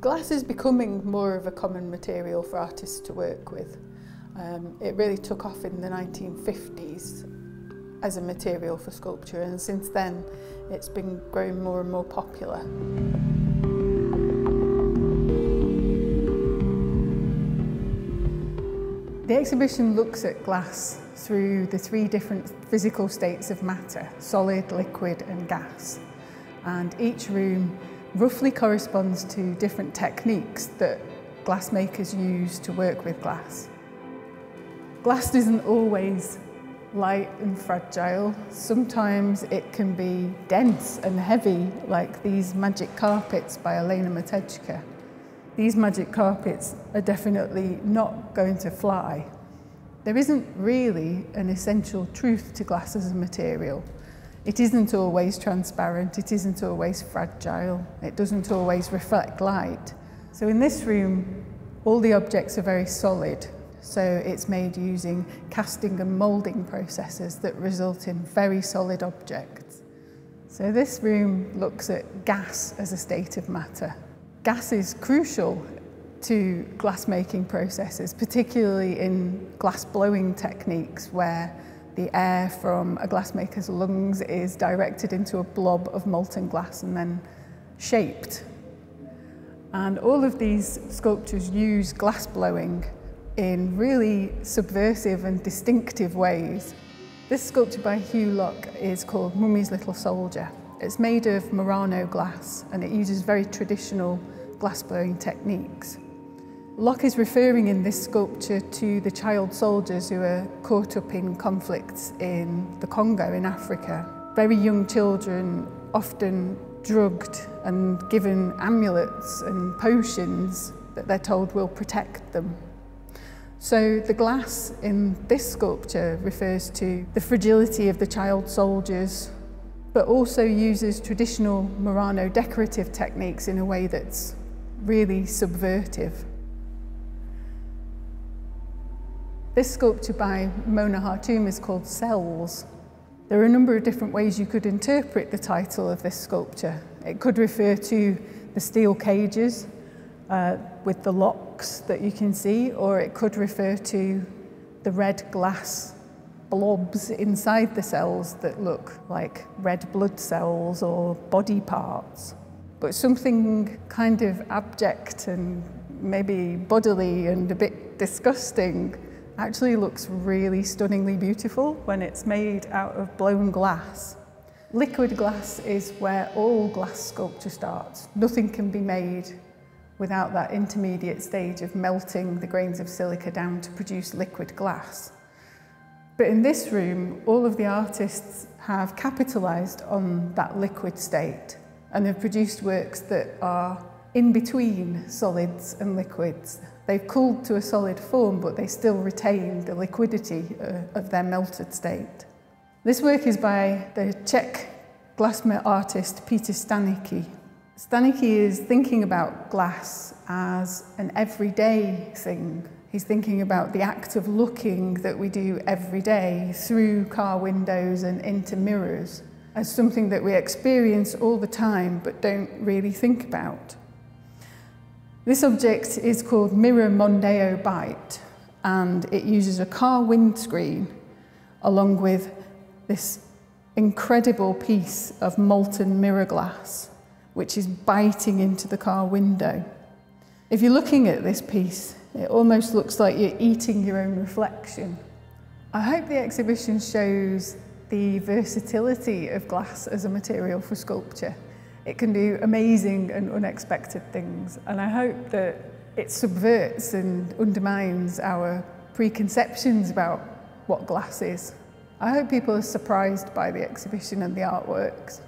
Glass is becoming more of a common material for artists to work with. It really took off in the 1950s as a material for sculpture, and since then it's been growing more and more popular. The exhibition looks at glass through the three different physical states of matter: solid, liquid and gas. And each room roughly corresponds to different techniques that glassmakers use to work with glass. Glass isn't always light and fragile. Sometimes it can be dense and heavy, like these magic carpets by Elena Matejka. These magic carpets are definitely not going to fly. There isn't really an essential truth to glass as a material. It isn't always transparent, it isn't always fragile, it doesn't always reflect light. So in this room, all the objects are very solid. So it's made using casting and moulding processes that result in very solid objects. So this room looks at gas as a state of matter. Gas is crucial to glassmaking processes, particularly in glass blowing techniques where the air from a glassmaker's lungs is directed into a blob of molten glass and then shaped. And all of these sculptures use glass blowing in really subversive and distinctive ways. This sculpture by Hew Locke is called Mummy's Little Soldier. It's made of Murano glass and it uses very traditional glass blowing techniques. Locke is referring in this sculpture to the child soldiers who are caught up in conflicts in the Congo in Africa. Very young children, often drugged and given amulets and potions that they're told will protect them. So the glass in this sculpture refers to the fragility of the child soldiers, but also uses traditional Murano decorative techniques in a way that's really subvertive. This sculpture by Mona Hatoum is called Cells. There are a number of different ways you could interpret the title of this sculpture. It could refer to the steel cages with the locks that you can see, or it could refer to the red glass blobs inside the cells that look like red blood cells or body parts. But something kind of abject and maybe bodily and a bit disgusting actually looks really stunningly beautiful when it's made out of blown glass. Liquid glass is where all glass sculpture starts. Nothing can be made without that intermediate stage of melting the grains of silica down to produce liquid glass. But in this room, all of the artists have capitalized on that liquid state and have produced works that are in between solids and liquids. They've cooled to a solid form, but they still retain the liquidity of their melted state. This work is by the Czech glass artist Peter Stanicki. Stanicki is thinking about glass as an everyday thing. He's thinking about the act of looking that we do every day through car windows and into mirrors as something that we experience all the time but don't really think about. This object is called Mirror Mondeo Bite, and it uses a car windscreen along with this incredible piece of molten mirror glass which is biting into the car window. If you're looking at this piece, it almost looks like you're eating your own reflection. I hope the exhibition shows the versatility of glass as a material for sculpture. It can do amazing and unexpected things, and I hope that it subverts and undermines our preconceptions about what glass is. I hope people are surprised by the exhibition and the artworks.